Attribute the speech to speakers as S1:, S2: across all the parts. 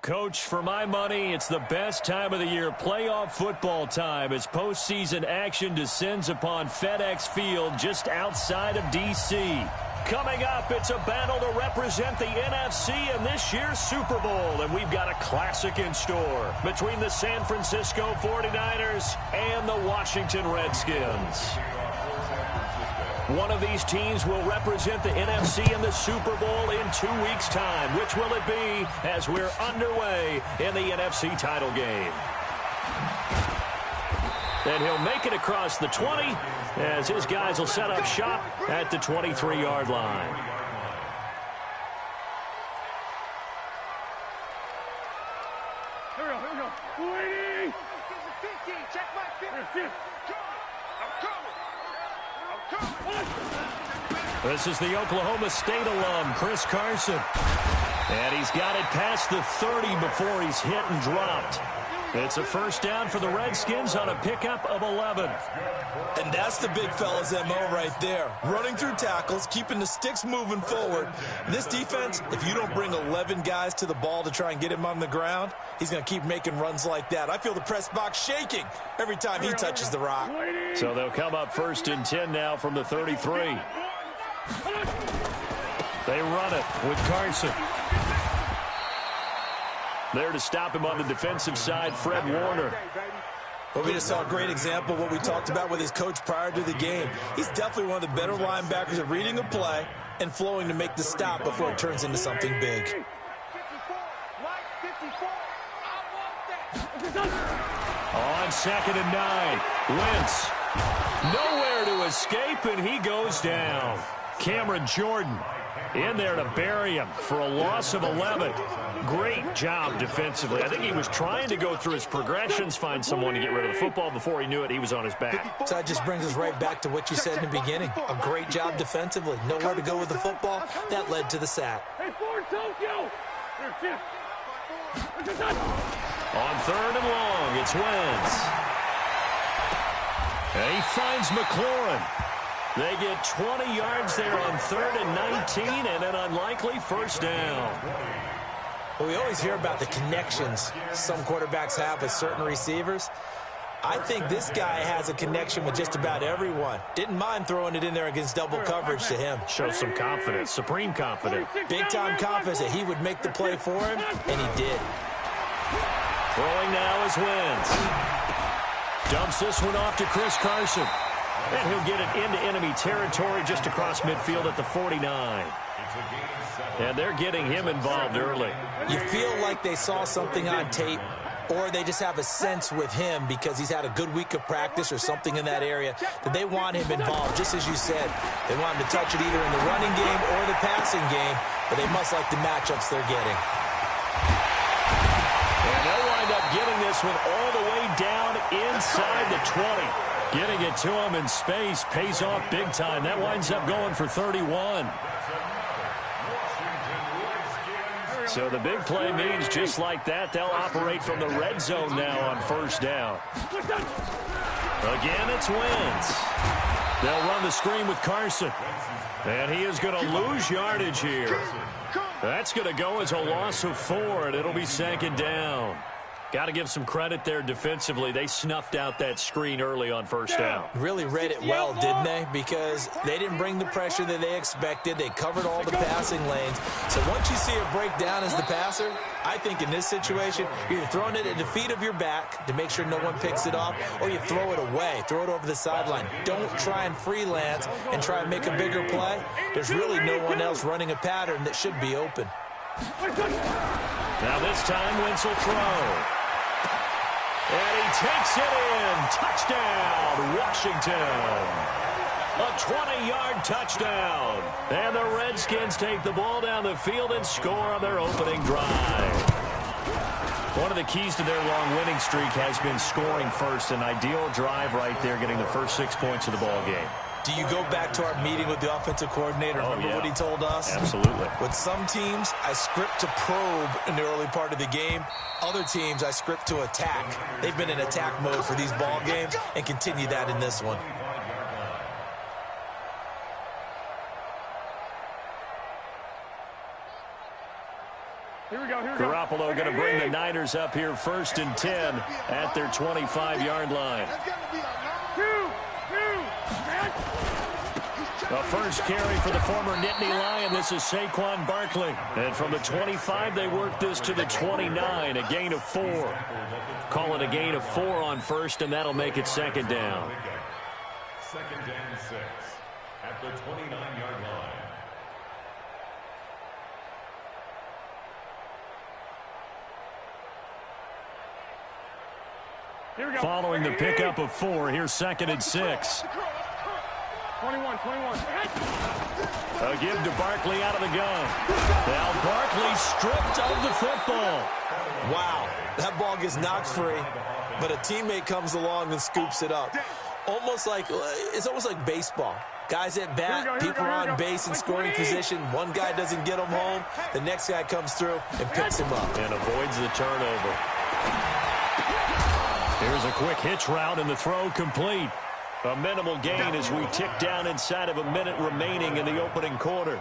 S1: Coach, for my money, it's the best time of the year, playoff football time, as postseason action descends upon FedEx Field just outside of D.C. Coming up, it's a battle to represent the NFC in this year's Super Bowl, and we've got a classic in store between the San Francisco 49ers and the Washington Redskins. One of these teams will represent the NFC in the Super Bowl in 2 weeks' time. Which will it be as we're underway in the NFC title game? And he'll make it across the 20 as his guys will set up shop at the 23-yard line.
S2: Here we go. 20. 15. Check my 15.
S1: This is the Oklahoma State alum, Chris Carson. And he's got it past the 30 before he's hit and dropped. It's a first down for the Redskins on a pickup of 11.
S3: And that's the big fella's MO right there. Running through tackles, keeping the sticks moving forward. This defense, if you don't bring 11 guys to the ball to try and get him on the ground, he's going to keep making runs like that. I feel the press box shaking every time he touches the rock.
S1: So they'll come up 1st and 10 now from the 33. They run it with Carson. There to stop him on the defensive side, Fred Warner.
S3: Well, we just saw a great example of what we talked about with his coach prior to the game. He's definitely one of the better linebackers at reading a play and flowing to make the stop before it turns into something big.
S1: On 2nd and 9, Wentz. Nowhere to escape, and he goes down. Cameron Jordan in there to bury him for a loss of 11. Great job defensively. I think he was trying to go through his progressions, find someone to get rid of the football. Before he knew it, he was on his back.
S3: So that just brings us right back to what you said in the beginning. A great job defensively. Nowhere to go with the football. That led to the sack.
S1: On 3rd and long, it's Wentz. And he finds McLaurin. They get 20 yards there on 3rd and 19 and an unlikely first down.
S3: Well, we always hear about the connections some quarterbacks have with certain receivers. I think this guy has a connection with just about everyone. Didn't mind throwing it in there against double coverage to him.
S1: Shows some confidence, supreme confidence.
S3: Big-time confidence that he would make the play for him, and he did.
S1: Throwing now is Wentz. Dumps this one off to Chris Carson. And he'll get it into enemy territory just across midfield at the 49. And they're getting him involved early.
S3: You feel like they saw something on tape, or they just have a sense with him because he's had a good week of practice or something in that area that they want him involved, just as you said. They want him to touch it either in the running game or the passing game, but they must like the matchups they're getting.
S1: And they'll wind up getting this one all the way down inside the 20. Getting it to him in space pays off big time. That winds up going for 31. So the big play means just like that, they'll operate from the red zone now on 1st down. Again, it's Wentz. They'll run the screen with Carson. And he is going to lose yardage here. That's going to go as a loss of 4, and it'll be 2nd down. Got to give some credit there defensively. They snuffed out that screen early on 1st down.
S3: Really read it well, didn't they? Because they didn't bring the pressure that they expected. They covered all the passing lanes. So once you see it break down as the passer, I think in this situation, you're either throwing it at the feet of your back to make sure no one picks it off, or you throw it away, throw it over the sideline. Don't try and freelance and try and make a bigger play. There's really no one else running a pattern that should be open.
S1: Now this time, Wentz will throw. And he takes it in. Touchdown, Washington. A 20-yard touchdown. And the Redskins take the ball down the field and score on their opening drive. One of the keys to their long winning streak has been scoring first. An ideal drive right there, getting the first 6 points of the ball game.
S3: Do you go back to our meeting with the offensive coordinator? Remember what he told us?
S1: Absolutely.
S3: With some teams, I script to probe in the early part of the game. Other teams, I script to attack. They've been in attack mode for these ball games and continue that in this one.
S2: Here we
S1: Garoppolo going to bring the Niners up here 1st and 10 at their 25-yard line. The first carry for the former Nittany Lion. This is Saquon Barkley. And from the 25, they work this to the 29, a gain of 4. Call it a gain of 4 on first, and that'll make it 2nd down.
S4: 2nd and 6 at the 29-yard line.
S1: Following the pickup of 4, here's 2nd and 6.
S2: 21.
S1: A give to Barkley out of the gun. Now Barkley stripped of the football.
S3: Wow, that ball gets knocked free, but a teammate comes along and scoops it up. It's almost like baseball. Guys at bat, people are on base in scoring position. One guy doesn't get him home. The next guy comes through and picks him up.
S1: And avoids the turnover. Here's a quick hitch route and the throw complete. A minimal gain as we tick down inside of a minute remaining in the opening quarter.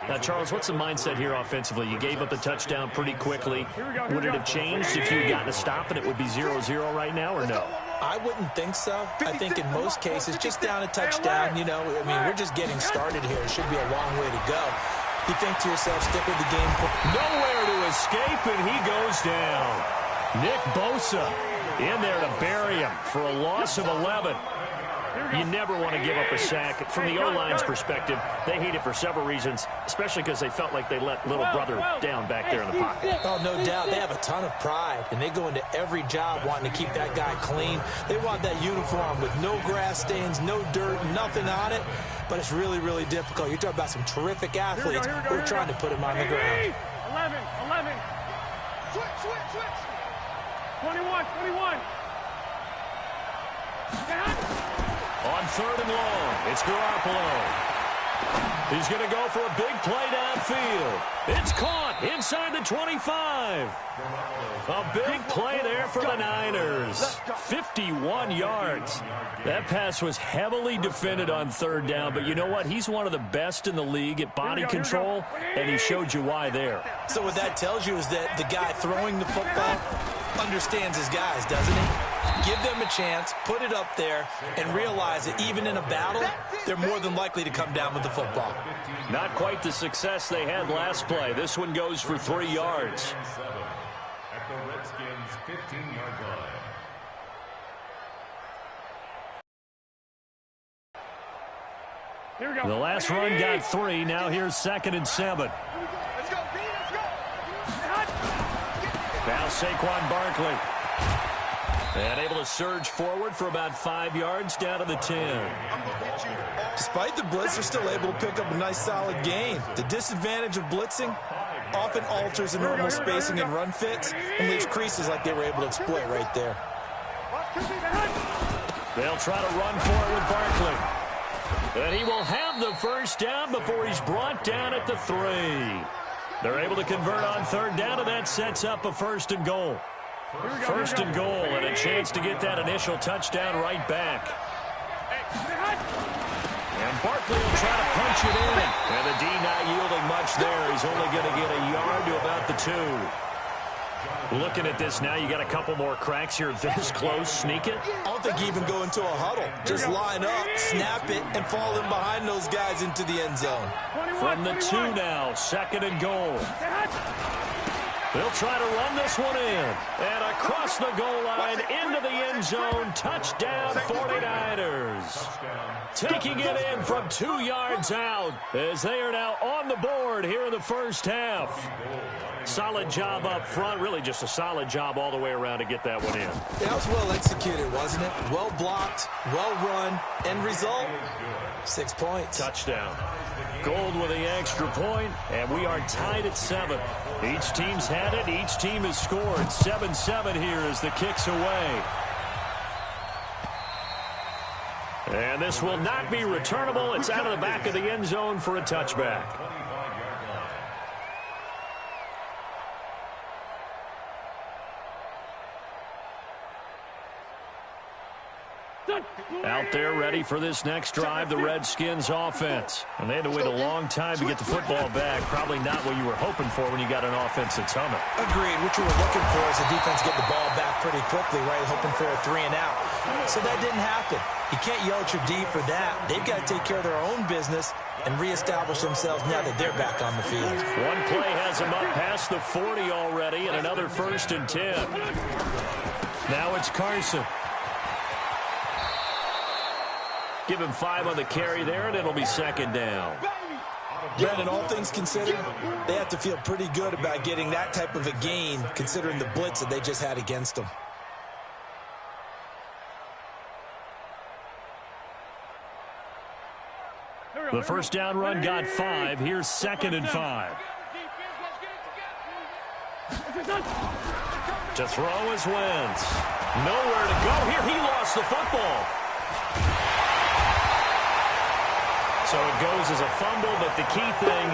S1: Now, Charles, what's the mindset here offensively? You gave up a touchdown pretty quickly. Would it have changed if you had gotten a stop and it would be 0-0 right now, or no?
S3: I wouldn't think so. I think in most cases, just down a touchdown, we're just getting started here. It should be a long way to go. You think to yourself, stick with the game.
S1: Nowhere to escape, and he goes down. Nick Bosa in there to bury him for a loss of 11. You never want to give up a sack. From the O-line's perspective, they hate it for several reasons, especially because they felt like they let little brother down back there in the pocket.
S3: Oh, no doubt. They have a ton of pride, and they go into every job wanting to keep that guy clean. They want that uniform with no grass stains, no dirt, nothing on it, but it's really, really difficult. You're talking about some terrific athletes who are trying to put him on the ground.
S2: 11. Switch. 21.
S1: On 3rd and long, it's Garoppolo. He's going to go for a big play downfield. It's caught inside the 25. A big play there for the Niners. 51 yards. That pass was heavily defended on 3rd down, but you know what? He's one of the best in the league at body control, and he showed you why there.
S3: So what that tells you is that the guy throwing the football understands his guys, doesn't he? Give them a chance, put it up there, and realize that even in a battle, they're more than likely to come down with the football.
S1: Not quite the success they had last play. This one goes for 3 yards.
S4: At the Redskins' 15-yard line.
S1: The last run got 3. Now here's 2nd and 7.
S2: Let's go.
S1: Now Saquon Barkley. And able to surge forward for about 5 yards down to the 10.
S3: Despite the blitz, they're still able to pick up a nice solid gain. The disadvantage of blitzing often alters the normal spacing and run fits and leaves creases like they were able to exploit right there.
S1: They'll try to run for it with Barkley. And he will have the first down before he's brought down at the 3. They're able to convert on 3rd down, and that sets up a 1st and goal. 1st and goal, and a chance to get that initial touchdown right back. And Barkley will try to punch it in. And the D not yielding much there. He's only going to get a yard to about the 2. Looking at this now, you got a couple more cracks here. This close, sneak it.
S3: I don't think you even go into a huddle. Just line up, snap it, and fall in behind those guys into the end zone.
S1: From the 2 now, 2nd and goal. They'll try to run this one in. And across the goal line, into the end zone. Touchdown, 49ers. Taking it in from 2 yards out as they are now on the board here in the first half. Solid job up front. Really just a solid job all the way around to get that one in.
S3: Yeah, that was well executed, wasn't it? Well blocked, well run. End result, 6 points.
S1: Touchdown. Gold with the extra point, and we are tied at 7. Each team's had it. Each team has scored. 7-7 here as the kick's away. And this will not be returnable. It's out of the back of the end zone for a touchback. Out there ready for this next drive, the Redskins offense. And they had to wait a long time to get the football back. Probably not what you were hoping for when you got an offense that's humming.
S3: Agreed. What you were looking for is the defense get the ball back pretty quickly, right? Hoping for a 3 and out. So that didn't happen. You can't yell at your D for that. They've got to take care of their own business and reestablish themselves now that they're back on the field.
S1: One play has them up past the 40 already, and another 1st and 10. Now it's Carson. Give him 5 on the carry there, and it'll be 2nd down.
S3: Brandon, all things considered, they have to feel pretty good about getting that type of a gain, considering the blitz that they just had against them.
S1: The first down run got 5. Here's 2nd and 5. To throw is Wentz. Nowhere to go here. He lost the football. So it goes as a fumble, but the key thing,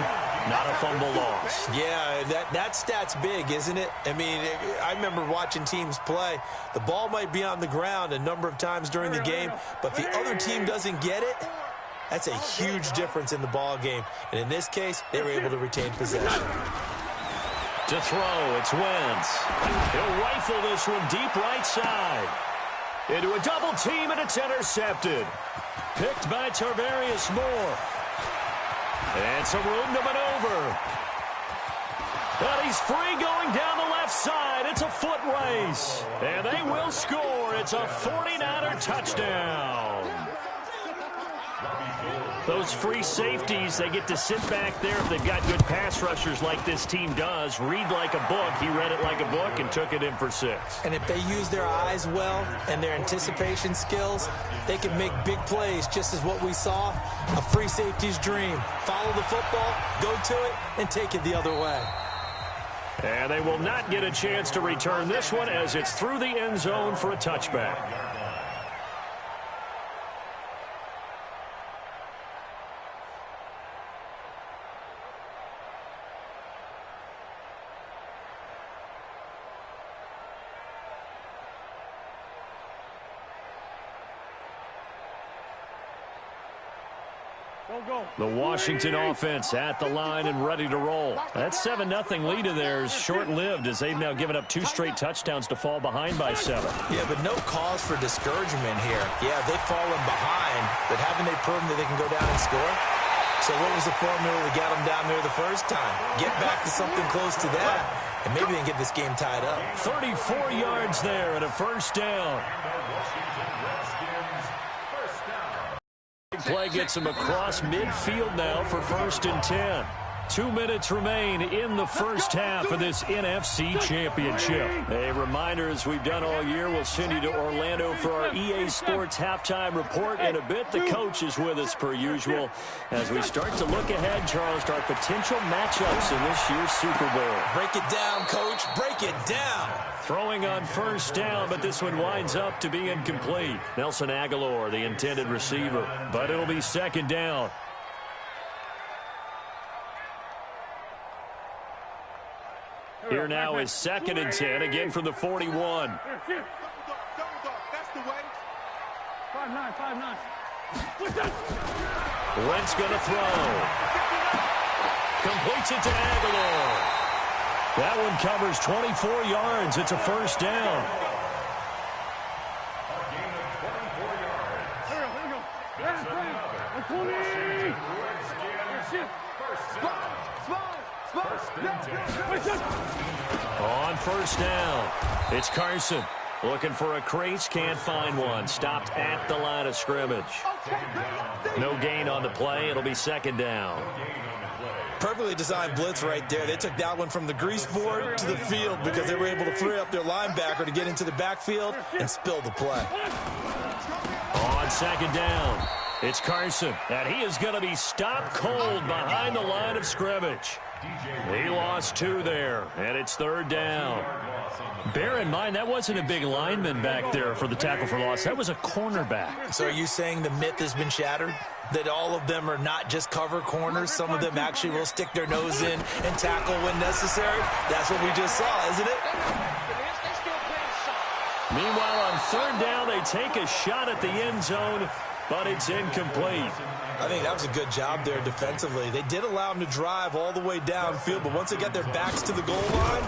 S1: not a fumble loss.
S3: Yeah, that stat's big, isn't it? I mean, I remember watching teams play. The ball might be on the ground a number of times during the game, but if the other team doesn't get it, that's a huge difference in the ball game. And in this case, they were able to retain possession.
S1: To throw, it's Wentz. He'll rifle this one deep right side. Into a double team, and it's intercepted. Picked by Tarvarius Moore. And some room to maneuver. But he's free going down the left side. It's a foot race. And they will score. It's a 49er touchdown. Those free safeties, they get to sit back there if they've got good pass rushers like this team does. Read like a book. He read it like a book and took it in for 6.
S3: And if they use their eyes well and their anticipation skills, they can make big plays, just as what we saw, a free safety's dream. Follow the football, go to it, and take it the other way.
S1: And they will not get a chance to return this one as it's through the end zone for a touchback. The Washington offense at the line and ready to roll. That 7-0 lead of theirs short-lived as they've now given up 2 straight touchdowns to fall behind by 7.
S3: Yeah, but no cause for discouragement here. Yeah, they've fallen behind, but haven't they proven that they can go down and score? So what was the formula that got them down there the first time? Get back to something close to that, and maybe they can get this game tied up.
S1: 34 yards there and a 1st down. Play gets him across midfield now for 1st and 10. 2 minutes remain in the first half of this NFC Championship. A reminder, as we've done all year, we'll send you to Orlando for our EA Sports halftime report in a bit. The coach is with us per usual as we start to look ahead, Charles, to our potential matchups in this year's Super Bowl.
S3: Break it down, Coach. Break it down.
S1: Throwing on 1st down, but this one winds up to be incomplete. Nelson Aguilar, the intended receiver, but it'll be 2nd down. Here now is 2nd and 10, again from the 41.
S2: That's the way. 5-9.
S1: Wentz going to throw. Completes it to Aguilar. That one covers 24 yards. It's a 1st down. On 1st down, it's Carson. Looking for a crease, can't find one. Stopped at the line of scrimmage. No gain on the play. It'll be 2nd down.
S3: Perfectly designed blitz right there. They took that one from the grease board to the field because they were able to free up their linebacker to get into the backfield and spill the play.
S1: On 2nd down, it's Carson, and he is going to be stopped cold behind the line of scrimmage. He lost 2 there, and it's 3rd down. Bear in mind, that wasn't a big lineman back there for the tackle for loss. That was a cornerback.
S3: So are you saying the myth has been shattered? That all of them are not just cover corners? Some of them actually will stick their nose in and tackle when necessary? That's what we just saw, isn't it?
S1: Meanwhile, on third down, they take a shot at the end zone, but it's incomplete.
S3: I think that was a good job there defensively. They did allow them to drive all the way downfield, but once they got their backs to the goal line,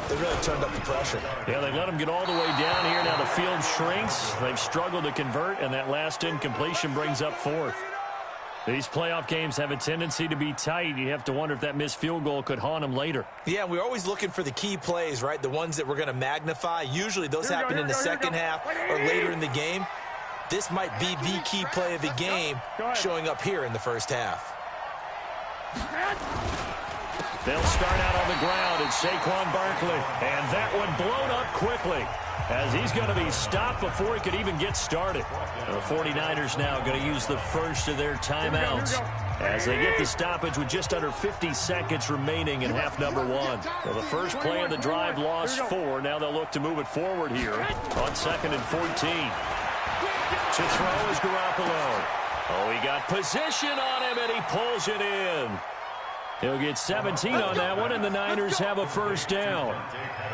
S3: they really turned up the pressure.
S1: Yeah, they let them get all the way down here. Now the field shrinks. They've struggled to convert, and that last incompletion brings up fourth. These playoff games have a tendency to be tight. You have to wonder if that missed field goal could haunt them later.
S3: Yeah, we're always looking for the key plays, right? The ones that we're going to magnify. Usually those happen in the second half or later in the game. This might be the key play of the game showing up here in the first half.
S1: They'll start out on the ground. It's Saquon Barkley. And that one blown up quickly as he's going to be stopped before he could even get started. The 49ers now going to use the first of their timeouts as they get the stoppage with just under 50 seconds remaining in half number one. Well, the first play of the drive lost 4. Now they'll look to move it forward here on 2nd and 14. To throw is Garoppolo. Oh, he got position on him, and he pulls it in. He'll get 17 on that one, and the Niners have a first down.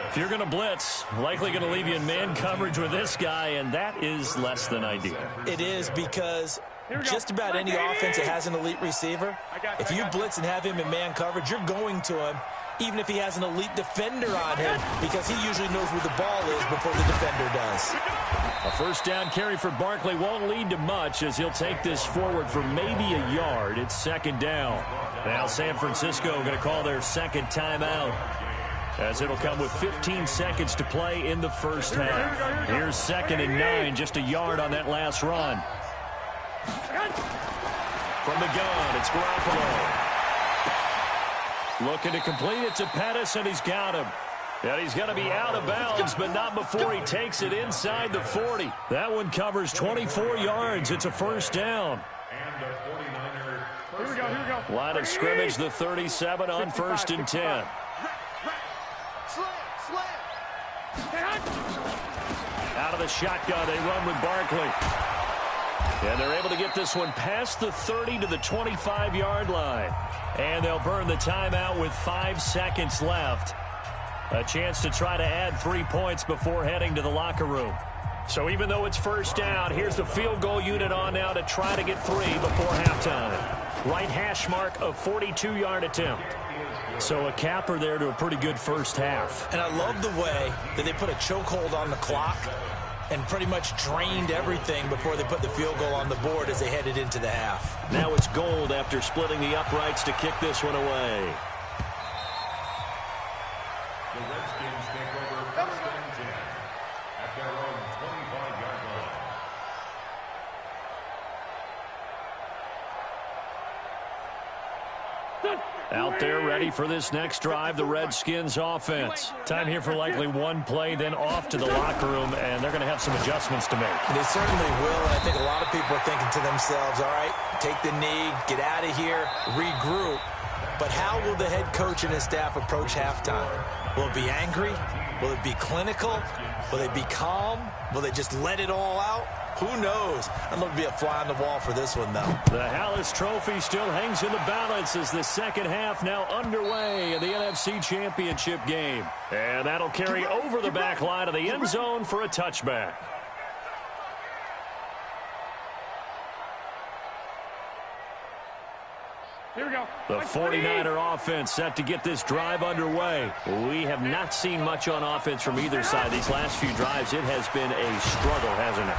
S1: If you're going to blitz, likely going to leave you in man coverage with this guy, and that is less than ideal.
S3: It is because just about any offense that has an elite receiver, if you blitz and have him in man coverage, you're going to him, even if he has an elite defender on him, because he usually knows where the ball is before the defender does.
S1: A first down carry for Barkley won't lead to much as he'll take this forward for maybe a yard. It's 2nd down. Now San Francisco going to call their second timeout as it'll come with 15 seconds to play in the first half. Here's 2nd and 9, just a yard on that last run. From the gun, it's Garoppolo. Looking to complete it to Pettis, and he's got him. And he's going to be out of bounds, but not before he takes it inside the 40. That one covers 24 yards. It's a first down.
S2: Here we go.
S1: Line of scrimmage, the 37 on 1st and 10. Out of the shotgun, they run with Barkley. And they're able to get this one past the 30 to the 25-yard line. And they'll burn the timeout with 5 seconds left. A chance to try to add 3 points before heading to the locker room. So even though it's first down, here's the field goal unit on now to try to get 3 before halftime. Right hash mark, a 42-yard attempt. So a capper there to a pretty good first half.
S3: And I love the way that they put a chokehold on the clock and pretty much drained everything before they put the field goal on the board as they headed into the half.
S1: Now it's Gold after splitting the uprights to kick this one away.
S4: The Redskins take over 1st and 10 at their own 25-yard line.
S1: Out there ready for this next drive, the Redskins offense. Time here for likely one play, then off to the locker room, and they're going to have some adjustments to make.
S3: They certainly will, and I think a lot of people are thinking to themselves, all right, take the knee, get out of here, regroup. But how will the head coach and his staff approach halftime? Will it be angry? Will it be clinical? Will they be calm? Will they just let it all out? Who knows? I'd love to be a fly on the wall for this one, though.
S1: The Hallis Trophy still hangs in the balance as the second half now underway in the NFC Championship game. And that'll carry over the back line of the end zone for a touchback.
S2: Here we go.
S1: The 49er offense set to get this drive underway. We have not seen much on offense from either side these last few drives. It has been a struggle, hasn't it?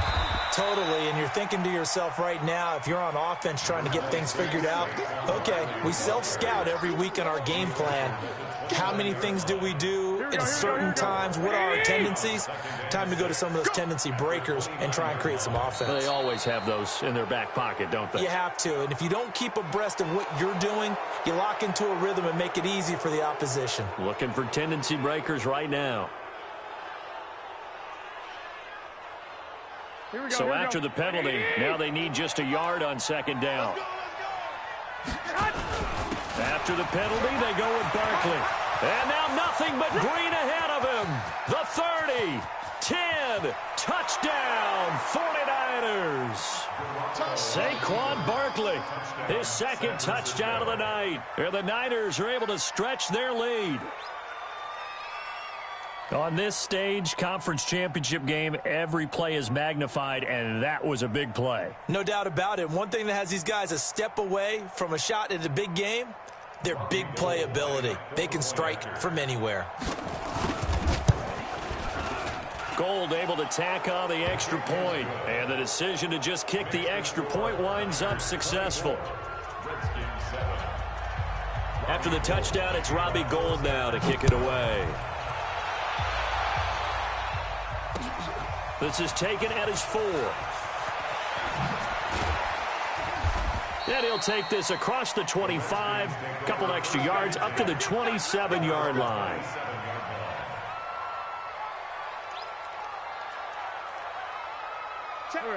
S3: Totally, and you're thinking to yourself right now, if you're on offense trying to get things figured out, okay, we self-scout every week in our game plan. How many things do we do at certain times? What are our tendencies? Time to go to some of those tendency breakers and try and create some offense.
S1: They always have those in their back pocket, don't they?
S3: You have to, and if you don't keep abreast of what you're doing, you lock into a rhythm and make it easy for the opposition.
S1: Looking for tendency breakers right now. So after the penalty, now they need just a yard on second down. After the penalty, they go with Barkley. And now nothing but green ahead of him. The 30, 10, touchdown, 49ers. Saquon Barkley, his second touchdown of the night. And the Niners are able to stretch their lead. On this stage, conference championship game, every play is magnified, and that was a big play.
S3: No doubt about it. One thing that has these guys a step away from a shot in the big game, their big play ability. They can strike from anywhere.
S1: Gold able to tack on the extra point, and the decision to just kick the extra point winds up successful. After the touchdown, it's Robbie Gould now to kick it away. This is taken at his 4. And he'll take this across the 25, a couple extra yards up to the 27-yard line.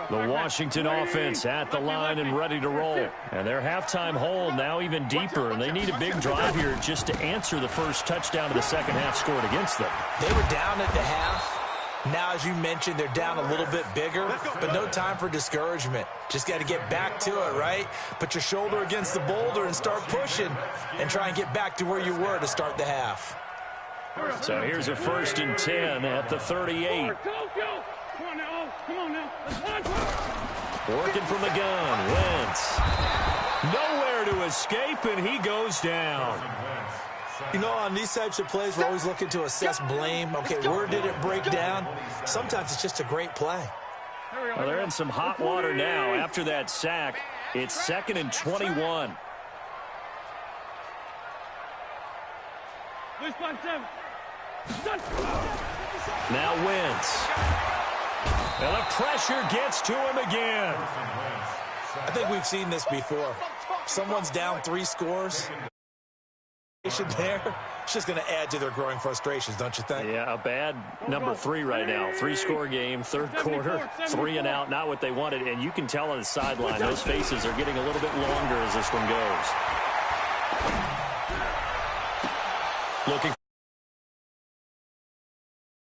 S1: The Washington offense at the line and ready to roll. And their halftime hole now even deeper, and they need a big drive here just to answer the first touchdown of the second half scored against them.
S3: They were down at the half. Now, as you mentioned, they're down a little bit bigger, but no time for discouragement. Just got to get back to it, right? Put your shoulder against the boulder and start pushing and try and get back to where you were to start the half.
S1: So here's a 1st and 10 at the 38.
S2: Come on now. Come on now.
S1: Working from the gun. Wentz. Nowhere to escape, and he goes down.
S3: You know, on these types of plays, we're always looking to assess blame. Okay, where did it break down? Sometimes it's just a great play.
S1: Well, they're in some hot water now. After that sack, it's 2nd and 21. Now Wentz. And the pressure gets to him again.
S3: I think we've seen this before. Someone's down 3 scores. There, it's just going to add to their growing frustrations, don't you think?
S1: Yeah, a bad number 3 right now. 3-score game, 3rd quarter, 3 and out, not what they wanted. And you can tell on the sideline, those faces are getting a little bit longer as this one goes. Looking